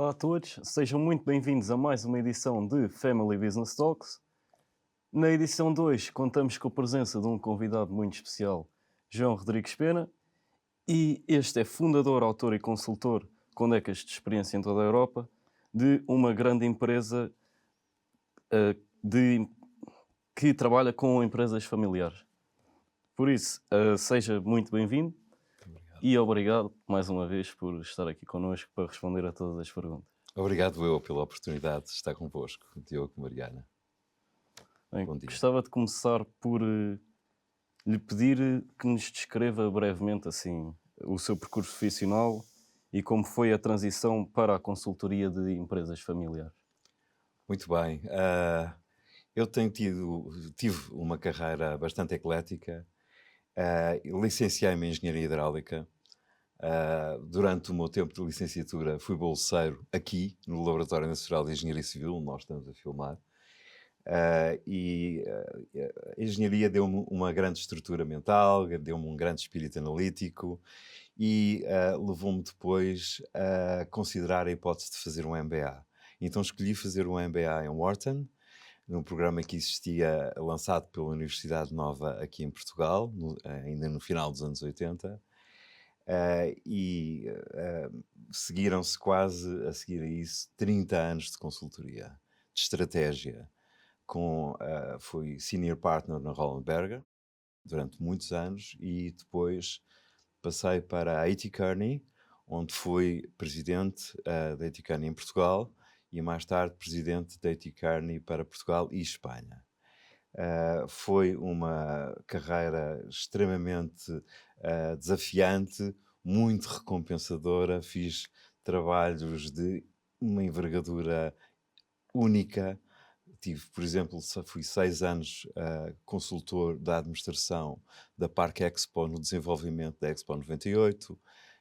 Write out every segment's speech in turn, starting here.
Olá a todos, sejam muito bem-vindos a mais uma edição de Family Business Talks. Na edição 2 contamos com a presença de um convidado muito especial, João Rodrigues Pena, e este é fundador, autor e consultor com décadas de experiência em toda a Europa de uma grande empresa que trabalha com empresas familiares. Por isso, seja muito bem-vindo. Obrigado. E obrigado mais uma vez por estar aqui connosco para responder a todas as perguntas. Obrigado eu pela oportunidade de estar convosco, Diogo e Mariana. Bem, Bom dia. gostava de começar por lhe pedir que nos descreva brevemente assim o seu percurso profissional e como foi a transição para a consultoria de empresas familiares. Muito bem. Eu tive uma carreira bastante eclética. Licenciei-me em Engenharia Hidráulica. Durante o meu tempo de licenciatura fui bolseiro aqui no Laboratório Nacional de Engenharia Civil, onde nós estamos a filmar. A engenharia deu-me uma grande estrutura mental, deu-me um grande espírito analítico e levou-me depois a considerar a hipótese de fazer um MBA. Então escolhi fazer um MBA em Wharton, num programa que existia, lançado pela Universidade Nova aqui em Portugal, ainda no final dos anos 80. Seguiram-se quase, a seguir a isso, 30 anos de consultoria, de estratégia. Fui senior partner na Roland Berger durante muitos anos e depois passei para a A.T. Kearney, onde fui presidente da A.T. Kearney em Portugal e mais tarde presidente da A.T. Kearney para Portugal e Espanha. Foi uma carreira extremamente desafiante, muito recompensadora. Fiz trabalhos de uma envergadura única. Por exemplo, fui 6 anos consultor da administração da Parque Expo no desenvolvimento da Expo 98.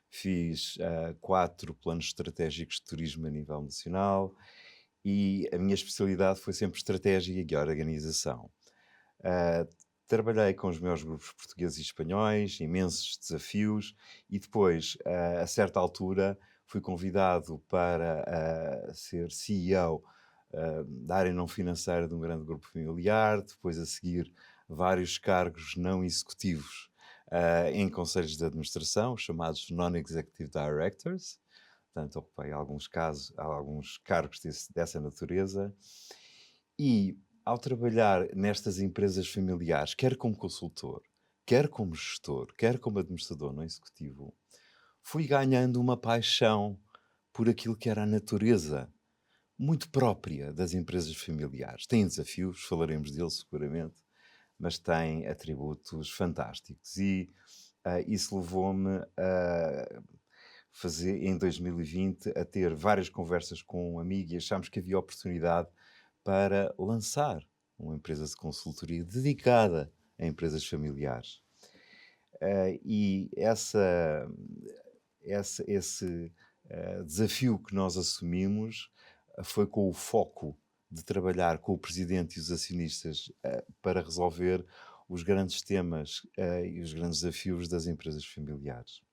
Fiz 4 planos estratégicos de turismo a nível nacional e a minha especialidade foi sempre estratégia e organização. Trabalhei com os meus grupos portugueses e espanhóis, imensos desafios, e depois, a certa altura, fui convidado para ser CEO da área não financeira de um grande grupo familiar, depois a seguir vários cargos não executivos em conselhos de administração, chamados Non-Executive Directors. Portanto, ocupei alguns cargos dessa natureza. E ao trabalhar nestas empresas familiares, quer como consultor, quer como gestor, quer como administrador não executivo, fui ganhando uma paixão por aquilo que era a natureza muito própria das empresas familiares. Tem desafios, falaremos deles seguramente, mas tem atributos fantásticos. E isso levou-me a fazer, em 2020, a ter várias conversas com um amigo e achámos que havia oportunidade para lançar uma empresa de consultoria dedicada a empresas familiares. E esse desafio que nós assumimos foi com o foco de trabalhar com o presidente e os acionistas para resolver os grandes temas e os grandes desafios das empresas familiares.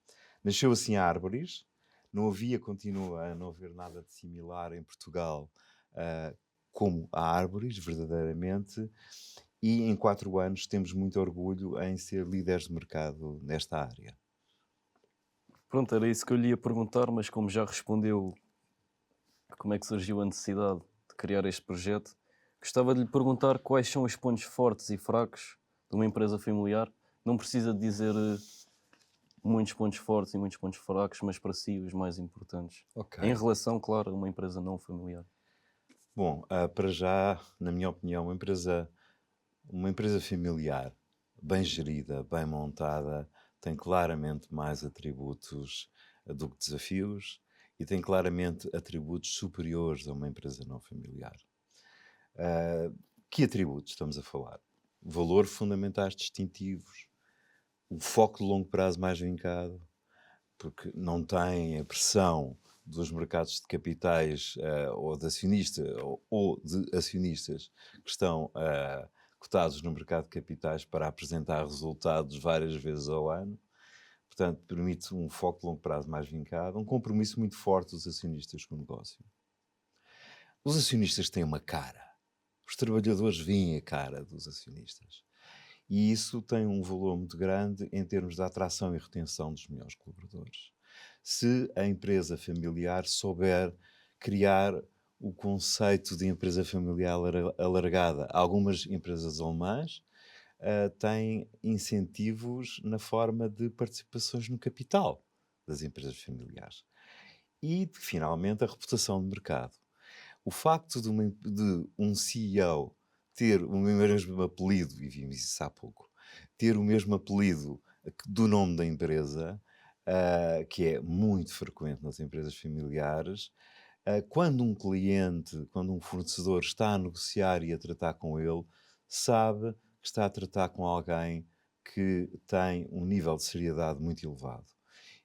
Nasceu assim a Arboris. Continua a não haver nada de similar em Portugal como a Arboris, verdadeiramente, e em 4 anos temos muito orgulho em ser líderes de mercado nesta área. Pronto, era isso que eu lhe ia perguntar, mas como já respondeu como é que surgiu a necessidade de criar este projeto, gostava de lhe perguntar quais são os pontos fortes e fracos de uma empresa familiar. Não precisa de dizer muitos pontos fortes e muitos pontos fracos, mas para si os mais importantes. Ok. Em relação, claro, a uma empresa não familiar. Bom, para já, na minha opinião, uma empresa familiar, bem gerida, bem montada, tem claramente mais atributos do que desafios e tem claramente atributos superiores a uma empresa não familiar. Que atributos estamos a falar? Valores fundamentais distintivos, o foco de longo prazo mais vincado, porque não tem a pressão dos mercados de capitais ou de acionistas que estão cotados no mercado de capitais para apresentar resultados várias vezes ao ano. Portanto, permite um foco de longo prazo mais vincado, um compromisso muito forte dos acionistas com o negócio. Os acionistas têm uma cara. Os trabalhadores veem a cara dos acionistas. E isso tem um valor muito grande em termos de atração e retenção dos melhores colaboradores. Se a empresa familiar souber criar o conceito de empresa familiar alargada, algumas empresas alemãs têm incentivos na forma de participações no capital das empresas familiares. E, finalmente, a reputação de mercado. O facto de um CEO ter o mesmo apelido, e vimos isso há pouco, ter o mesmo apelido do nome da empresa, que é muito frequente nas empresas familiares, quando um cliente, quando um fornecedor está a negociar e a tratar com ele, sabe que está a tratar com alguém que tem um nível de seriedade muito elevado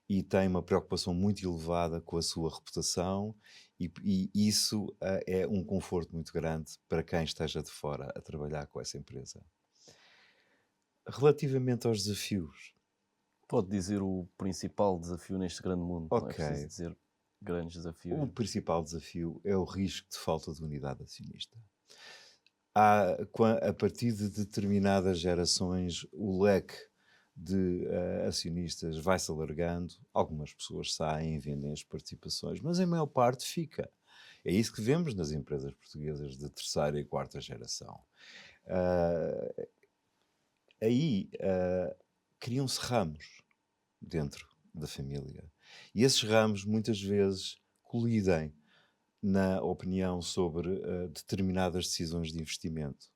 e tem uma preocupação muito elevada com a sua reputação e isso é um conforto muito grande para quem esteja de fora a trabalhar com essa empresa. Relativamente aos desafios, Pode dizer o principal desafio neste grande mundo, não é ok, preciso dizer grandes desafios. o principal desafio é o risco de falta de unidade acionista. A partir de determinadas gerações, o leque de acionistas vai-se alargando, algumas pessoas saem e vendem as participações, mas a maior parte fica. É isso que vemos nas empresas portuguesas de terceira e quarta geração. Ah, aí criam-se ramos dentro da família. E esses ramos muitas vezes colidem na opinião sobre determinadas decisões de investimento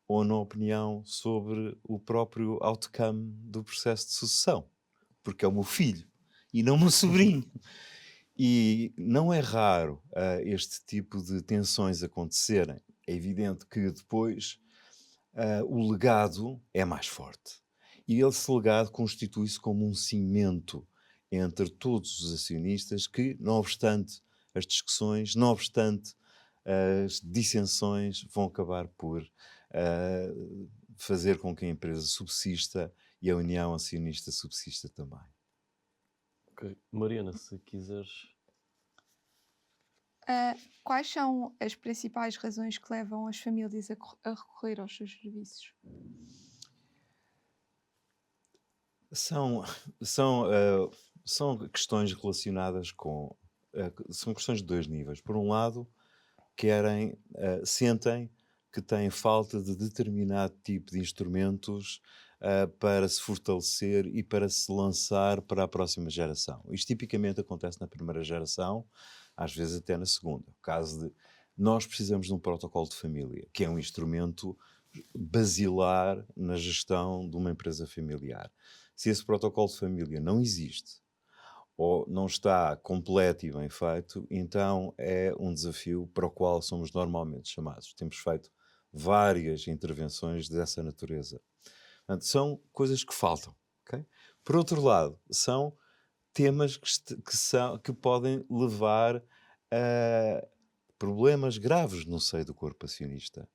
ou na opinião sobre o próprio outcome do processo de sucessão, porque é o meu filho e não o meu sobrinho. E não é raro este tipo de tensões acontecerem. É evidente que depois o legado é mais forte. E esse legado constitui-se como um cimento entre todos os acionistas que, não obstante as discussões, não obstante as dissensões, vão acabar por fazer com que a empresa subsista e a união acionista subsista também. Ok. Mariana, se quiseres. Quais são as principais razões que levam as famílias a recorrer aos seus serviços? São, são, são questões relacionadas com. São questões de dois níveis. Por um lado, sentem que têm falta de determinado tipo de instrumentos para se fortalecer e para se lançar para a próxima geração. Isto tipicamente acontece na primeira geração, às vezes até na segunda. O caso de nós precisamos de um protocolo de família, que é um instrumento basilar na gestão de uma empresa familiar. Se esse protocolo de família não existe ou não está completo e bem feito, então é um desafio para o qual somos normalmente chamados. Temos feito várias intervenções dessa natureza. Portanto, são coisas que faltam. Okay? Por outro lado, são temas que podem levar a problemas graves no seio do corpo acionista.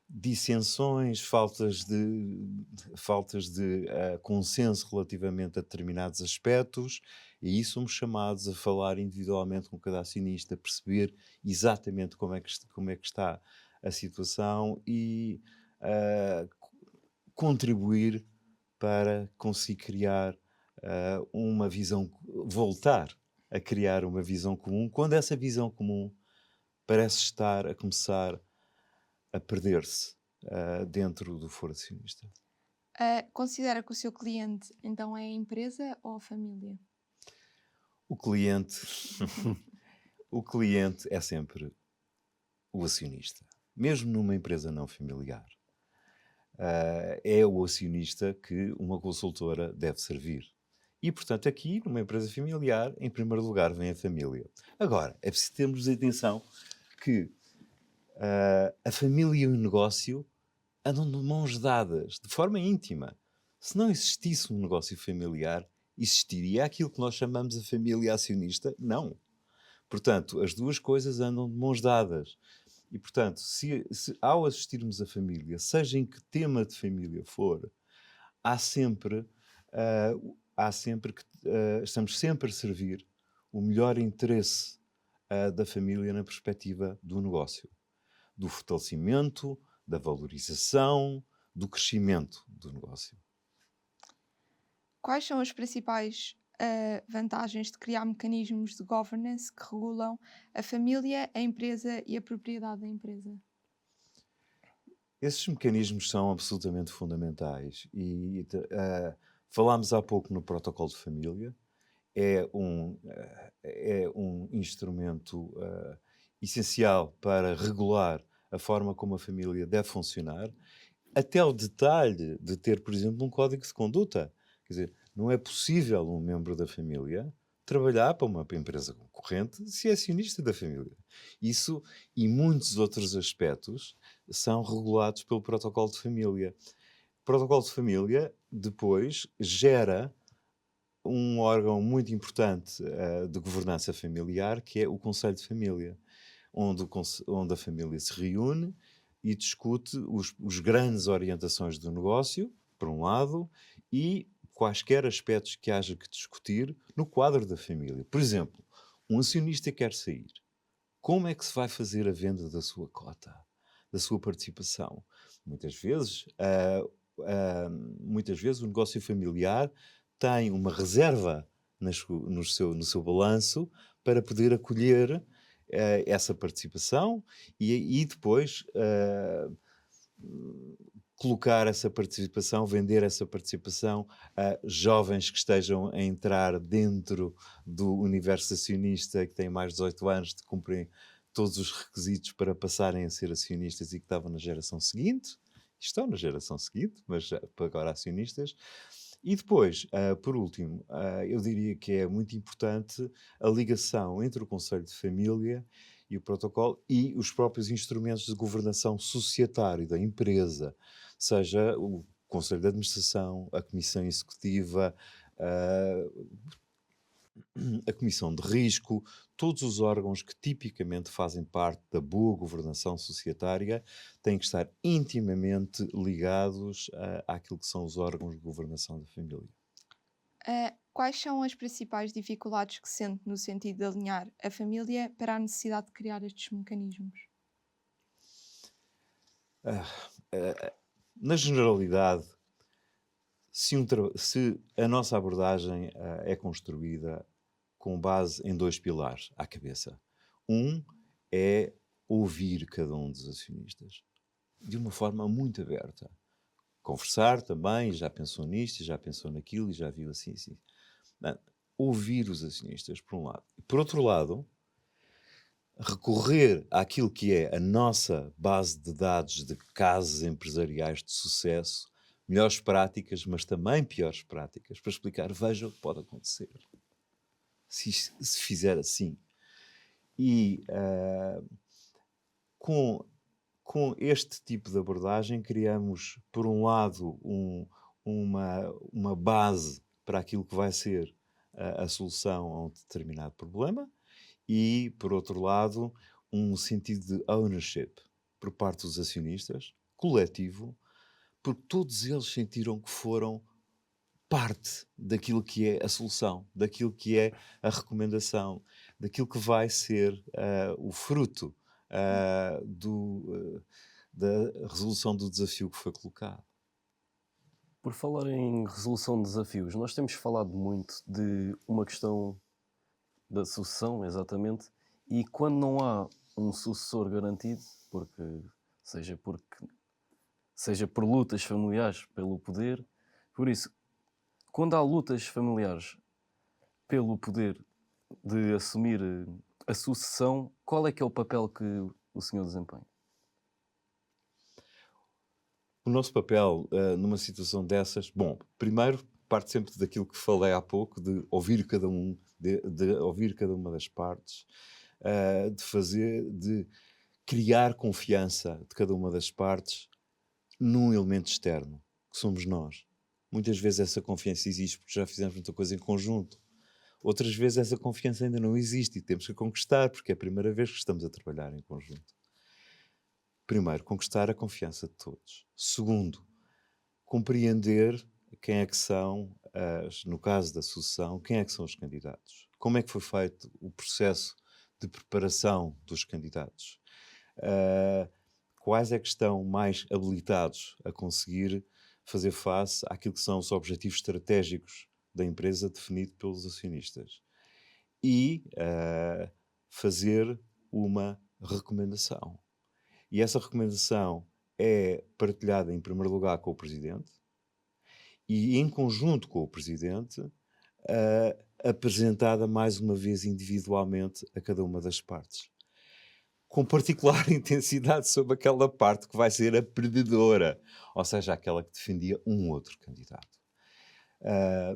Dissensões, faltas de consenso relativamente a determinados aspectos, e aí somos chamados a falar individualmente com cada acionista, perceber exatamente como é que está a situação e contribuir para conseguir criar uma visão, voltar a criar uma visão comum, quando essa visão comum parece estar a começar a perder-se dentro do foro acionista. Considera que o seu cliente então é a empresa ou a família? O cliente, o cliente é sempre o acionista, mesmo numa empresa não familiar. É o acionista que uma consultora deve servir. E, portanto, aqui, numa empresa familiar, em primeiro lugar vem a família. Agora, é preciso termos atenção que a família e o negócio andam de mãos dadas, de forma íntima. Se não existisse um negócio familiar, existiria aquilo que nós chamamos a família acionista? Não. Portanto, as duas coisas andam de mãos dadas. E, portanto, se ao assistirmos a família, seja em que tema de família for, há sempre há sempre que estamos sempre a servir o melhor interesse da família na perspectiva do negócio, do fortalecimento, da valorização, do crescimento do negócio. Quais são as principais vantagens de criar mecanismos de governance que regulam a família, a empresa e a propriedade da empresa? Esses mecanismos são absolutamente fundamentais e falámos há pouco no protocolo de família. É um instrumento essencial para regular a forma como a família deve funcionar, até o detalhe de ter, por exemplo, um código de conduta. Quer dizer, não é possível um membro da família trabalhar para uma empresa concorrente se é acionista da família. Isso e muitos outros aspectos são regulados pelo protocolo de família. O protocolo de família depois gera um órgão muito importante de governança familiar, que é o Conselho de Família, onde a família se reúne e discute os grandes orientações do negócio, por um lado, e quaisquer aspectos que haja que discutir no quadro da família. Por exemplo, um acionista quer sair. Como é que se vai fazer a venda da sua cota, da sua participação? Muitas vezes, muitas vezes o negócio familiar tem uma reserva no seu balanço para poder acolher essa participação e depois colocar essa participação, vender essa participação a jovens que estejam a entrar dentro do universo acionista, que têm mais de 18 anos, de cumprem todos os requisitos para passarem a ser acionistas e que estavam na geração seguinte, estão na geração seguinte, mas agora acionistas. E depois, por último, eu diria que é muito importante a ligação entre o Conselho de Família e o protocolo e os próprios instrumentos de governação societária da empresa, seja o Conselho de Administração, a Comissão Executiva, a Comissão de Risco, todos os órgãos que tipicamente fazem parte da boa governação societária têm que estar intimamente ligados àquilo que são os órgãos de governação da família. Quais são as principais dificuldades que sente no sentido de alinhar a família para a necessidade de criar estes mecanismos? Na generalidade, se a nossa abordagem é construída com base em 2 pilares à cabeça. Um é ouvir cada um dos acionistas de uma forma muito aberta. Conversar também, já pensou nisto, já pensou naquilo, e já viu assim. Não, ouvir os acionistas, por um lado. E, por outro lado, recorrer àquilo que é a nossa base de dados de casos empresariais de sucesso, melhores práticas, mas também piores práticas, para explicar, veja o que pode acontecer se fizer assim. E com este tipo de abordagem criamos, por um lado, uma base para aquilo que vai ser a solução a um determinado problema e, por outro lado, um sentido de ownership por parte dos acionistas, coletivo, porque todos eles sentiram que foram parte daquilo que é a solução, daquilo que é a recomendação, daquilo que vai ser o fruto da resolução do desafio que foi colocado. Por falar em resolução de desafios, nós temos falado muito de uma questão da sucessão, exatamente, e quando não há um sucessor garantido, seja por lutas familiares pelo poder, por isso, quando há lutas familiares pelo poder de assumir a sucessão, qual é que é o papel que o senhor desempenha? O nosso papel numa situação dessas, bom, primeiro parte sempre daquilo que falei há pouco, de ouvir cada um, de ouvir cada uma das partes, de criar confiança de cada uma das partes num elemento externo, que somos nós. Muitas vezes essa confiança existe porque já fizemos muita coisa em conjunto. Outras vezes essa confiança ainda não existe e temos que conquistar, porque é a primeira vez que estamos a trabalhar em conjunto. Primeiro, conquistar a confiança de todos. Segundo, compreender quem é que são no caso da sucessão, quem é que são os candidatos? Como é que foi feito o processo de preparação dos candidatos? Uh, Quais é que estão mais habilitados a conseguir fazer face àquilo que são os objetivos estratégicos da empresa definido pelos acionistas? E fazer uma recomendação. E essa recomendação é partilhada em primeiro lugar com o Presidente e em conjunto com o Presidente apresentada mais uma vez individualmente a cada uma das partes. Com particular intensidade sobre aquela parte que vai ser a perdedora, ou seja, aquela que defendia um outro candidato.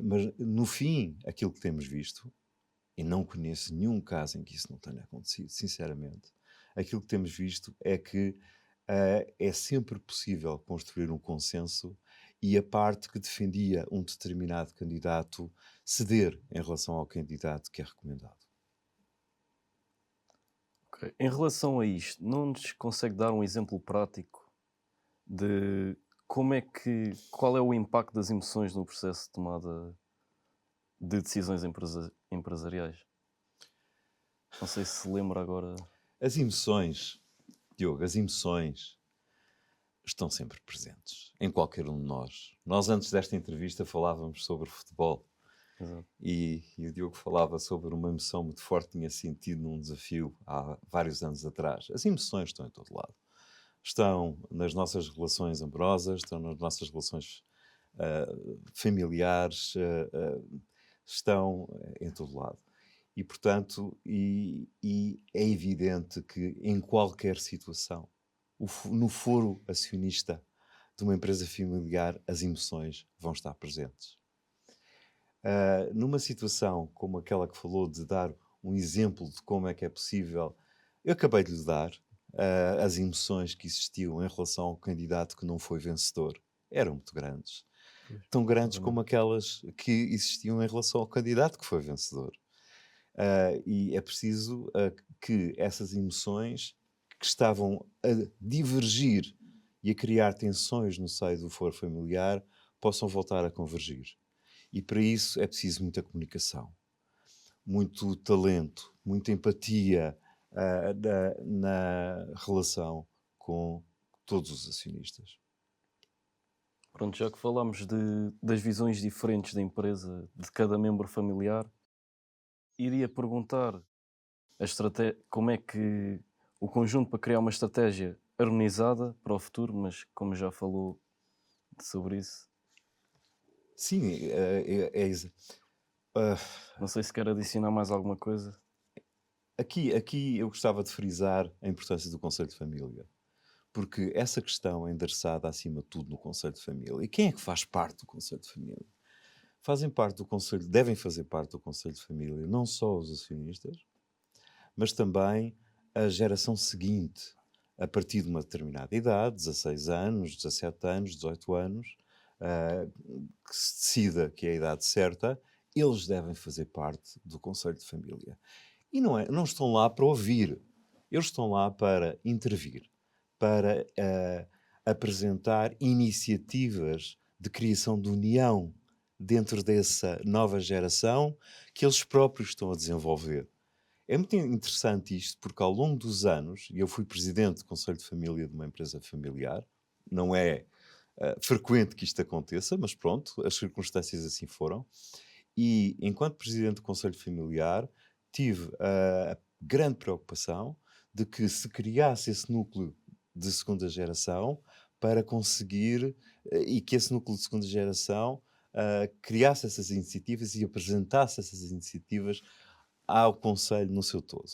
Mas no fim, aquilo que temos visto, e não conheço nenhum caso em que isso não tenha acontecido, sinceramente, aquilo que temos visto é que é sempre possível construir um consenso e a parte que defendia um determinado candidato ceder em relação ao candidato que é recomendado. Ok. Em relação a isto, não nos consegue dar um exemplo prático de qual é o impacto das emoções no processo de tomada de decisões empresariais? Não sei se lembra agora. As emoções, Diogo, as emoções estão sempre presentes em qualquer um de nós. Nós, antes desta entrevista, falávamos sobre futebol. Exato. E o Diogo falava sobre uma emoção muito forte que tinha sentido num desafio há vários anos atrás. As emoções estão em todo lado. Estão nas nossas relações amorosas, estão nas nossas relações familiares, estão em todo lado. E, portanto, é evidente que em qualquer situação, no foro acionista de uma empresa familiar, as emoções vão estar presentes. Numa situação como aquela que falou de dar um exemplo de como é que é possível, eu acabei de lhe dar as emoções que existiam em relação ao candidato que não foi vencedor. Eram muito grandes. Tão grandes como aquelas que existiam em relação ao candidato que foi vencedor. E é preciso que essas emoções que estavam a divergir e a criar tensões no seio do foro familiar possam voltar a convergir. E para isso é preciso muita comunicação, muito talento, muita empatia na relação com todos os acionistas. Pronto, já que falámos das visões diferentes da empresa, de cada membro familiar, iria perguntar como é que o conjunto para criar uma estratégia harmonizada para o futuro, mas como já falou sobre isso, Sim, não sei se quer adicionar mais alguma coisa. aqui eu gostava de frisar a importância do Conselho de Família, porque essa questão é endereçada acima de tudo no Conselho de Família. E quem é que faz parte do Conselho de Família? Fazem parte do Conselho, devem fazer parte do Conselho de Família não só os acionistas, mas também a geração seguinte, a partir de uma determinada idade, 16 anos, 17 anos, 18 anos, que se decida que é a idade certa, eles devem fazer parte do Conselho de Família. E não estão lá para ouvir, eles estão lá para intervir, para apresentar iniciativas de criação de união dentro dessa nova geração que eles próprios estão a desenvolver. É muito interessante isto, porque ao longo dos anos, e eu fui presidente do Conselho de Família de uma empresa familiar, não é frequente que isto aconteça, mas pronto, as circunstâncias assim foram, e enquanto presidente do Conselho Familiar, tive a grande preocupação de que se criasse esse núcleo de segunda geração para conseguir, e que esse núcleo de segunda geração criasse essas iniciativas e apresentasse essas iniciativas ao Conselho no seu todo.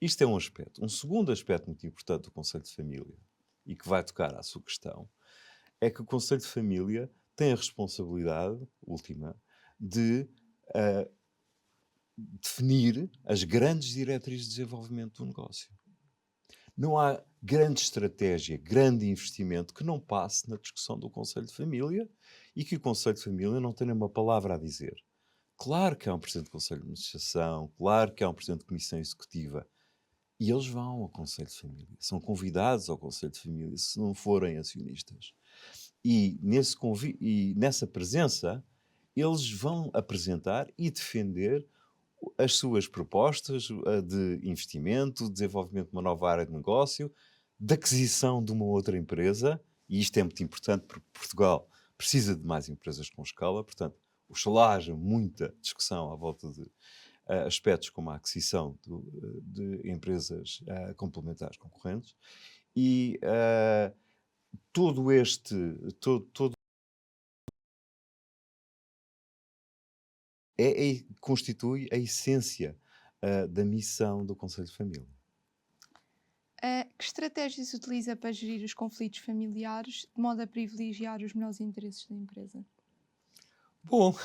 Isto é um aspecto. Um segundo aspecto muito importante do Conselho de Família, e que vai tocar à sua questão, é que o Conselho de Família tem a responsabilidade última de definir as grandes diretrizes de desenvolvimento do negócio. Não há grande estratégia, grande investimento que não passe na discussão do Conselho de Família e que o Conselho de Família não tenha uma palavra a dizer. Claro que há um Presidente do Conselho de Administração, claro que há um Presidente de Comissão Executiva, e eles vão ao Conselho de Família, são convidados ao Conselho de Família se não forem acionistas. E nessa presença eles vão apresentar e defender as suas propostas de investimento, de desenvolvimento de uma nova área de negócio, de aquisição de uma outra empresa, e isto é muito importante porque Portugal precisa de mais empresas com escala, portanto, oxalá haja muita discussão à volta de aspectos como a aquisição de empresas complementares concorrentes, e todo este, todo constitui a essência da missão do Conselho de Família. Que estratégias utiliza para gerir os conflitos familiares de modo a privilegiar os melhores interesses da empresa? Bom,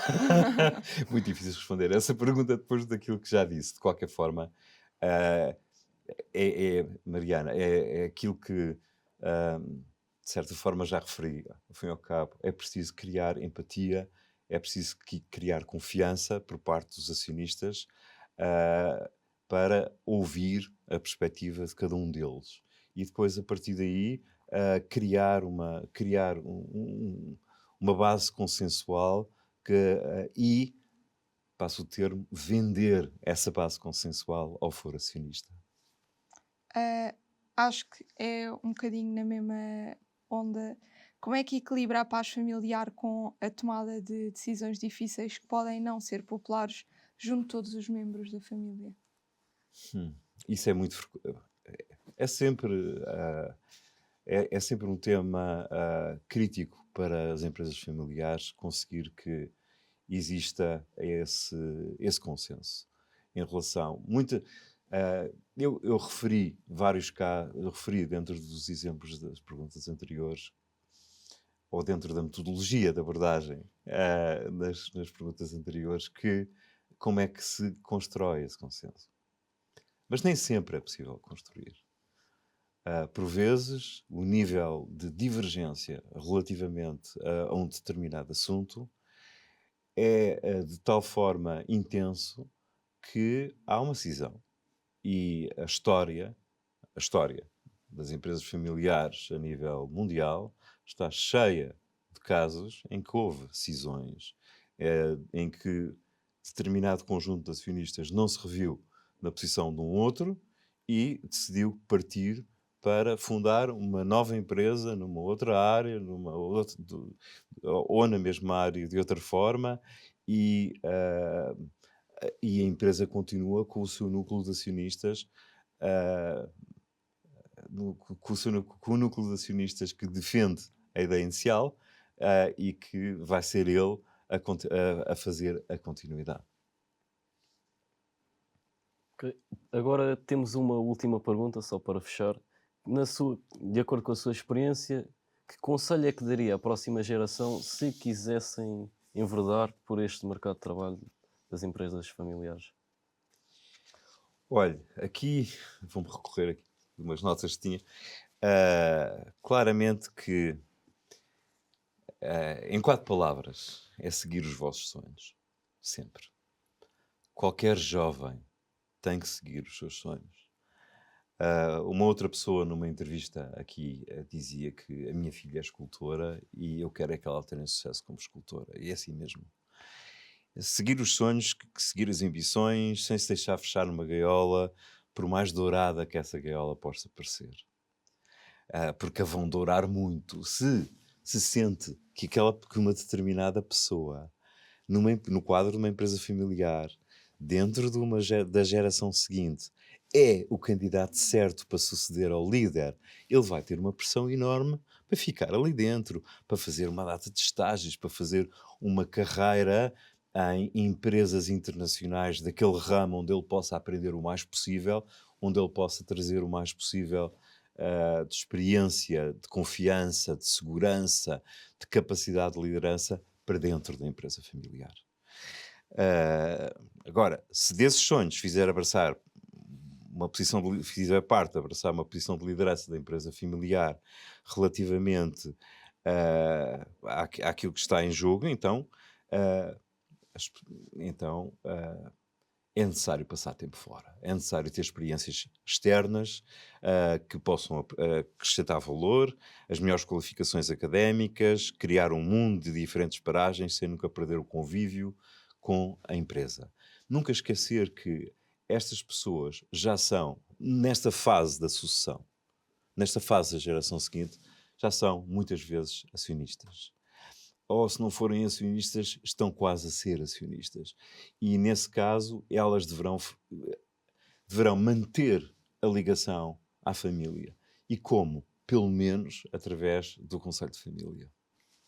muito difícil responder essa pergunta depois daquilo que já disse. De qualquer forma, ah, Mariana, é aquilo que, de certa forma, já referi, ao fim e ao cabo. É preciso criar empatia, é preciso criar confiança por parte dos acionistas, para ouvir a perspectiva de cada um deles. E depois, a partir daí, criar uma base consensual e, passo o termo, vender essa base consensual ao foro acionista. Acho que é um bocadinho na mesma onda. Como é que equilibra a paz familiar com a tomada de decisões difíceis que podem não ser populares junto de todos os membros da família? Isso é muito é sempre é sempre um tema crítico para as empresas familiares conseguir que exista esse consenso em relação eu referi vários casos, eu referi dentro dos exemplos das perguntas anteriores ou dentro da metodologia da abordagem nas perguntas anteriores, que como é que se constrói esse consenso. Mas nem sempre é possível construir. Por vezes, o nível de divergência relativamente a um determinado assunto é de tal forma intenso que há uma cisão. E a história das empresas familiares a nível mundial está cheia de casos em que houve cisões, em que determinado conjunto de acionistas não se reviu na posição de um outro e decidiu partir para fundar uma nova empresa numa outra área, ou na mesma área de outra forma, e a empresa continua com o seu núcleo de acionistas, ah, com o núcleo de acionistas que defende a ideia inicial, e que vai ser ele a fazer a continuidade. Ok. Agora temos uma última pergunta, só para fechar. De acordo com a sua experiência, que conselho é que daria à próxima geração se quisessem enverdar por este mercado de trabalho das empresas familiares? Olha, aqui vou-me recorrer aqui a umas notas que tinha. Claramente que, em 4 palavras, é seguir os vossos sonhos. Sempre. Qualquer jovem tem que seguir os seus sonhos. Uma outra pessoa numa entrevista aqui dizia que a minha filha é escultora e eu quero é que ela tenha sucesso como escultora. E é assim mesmo. Seguir os sonhos, seguir as ambições, sem se deixar fechar numa gaiola, por mais dourada que essa gaiola possa parecer. Porque a vão dourar muito. Se sente que uma determinada pessoa, no quadro de uma empresa familiar, dentro da geração seguinte, é o candidato certo para suceder ao líder, ele vai ter uma pressão enorme para ficar ali dentro, para fazer uma data de estágios, para fazer uma carreira em empresas internacionais daquele ramo onde ele possa aprender o mais possível, onde ele possa trazer o mais possível de experiência, de confiança, de segurança, de capacidade de liderança para dentro da empresa familiar. Agora, se desses sonhos fizer parte de abraçar uma posição de liderança da empresa familiar relativamente àquilo que está em jogo, então é necessário passar tempo fora. É necessário ter experiências externas que possam acrescentar valor, as melhores qualificações académicas, criar um mundo de diferentes paragens sem nunca perder o convívio com a empresa. Nunca esquecer que estas pessoas já são, nesta fase da sucessão, nesta fase da geração seguinte, já são muitas vezes acionistas. Ou se não forem acionistas, estão quase a ser acionistas. E nesse caso, elas deverão manter a ligação à família. E como? Pelo menos através do Conselho de Família.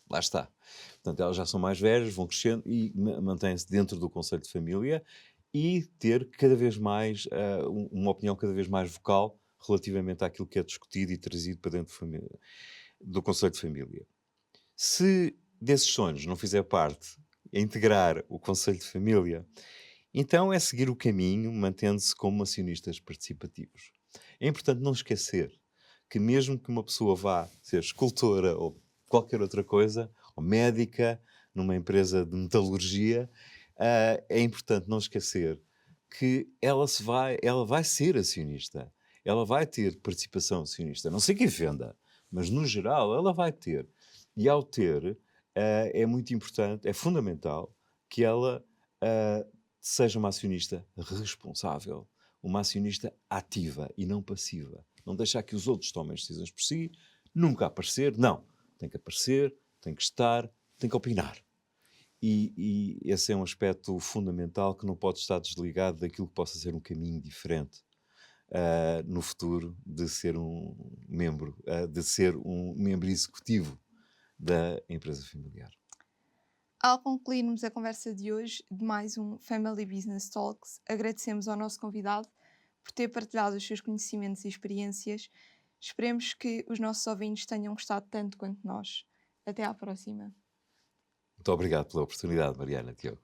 Lá está. Portanto, elas já são mais velhas, vão crescendo e mantêm-se dentro do Conselho de Família e ter cada vez mais, uma opinião cada vez mais vocal relativamente àquilo que é discutido e trazido para dentro do Conselho de Família. Se desses sonhos não fizer parte integrar o Conselho de Família, então é seguir o caminho mantendo-se como acionistas participativos. É importante não esquecer que mesmo que uma pessoa vá ser escultora ou qualquer outra coisa, ou médica, numa empresa de metalurgia, é importante não esquecer que ela vai ser acionista. Ela vai ter participação acionista. Não sei quem venda, mas no geral ela vai ter. E ao ter, é muito importante, é fundamental que ela seja uma acionista responsável, uma acionista ativa e não passiva. Não deixar que os outros tomem as decisões por si, nunca aparecer, não. Tem que aparecer, tem que estar, tem que opinar. E esse é um aspecto fundamental que não pode estar desligado daquilo que possa ser um caminho diferente no futuro de ser um membro executivo da empresa familiar. Ao concluirmos a conversa de hoje de mais um Family Business Talks, agradecemos ao nosso convidado por ter partilhado os seus conhecimentos e experiências. Esperemos que os nossos ouvintes tenham gostado tanto quanto nós. Até à próxima. Muito obrigado pela oportunidade, Mariana, Tiago.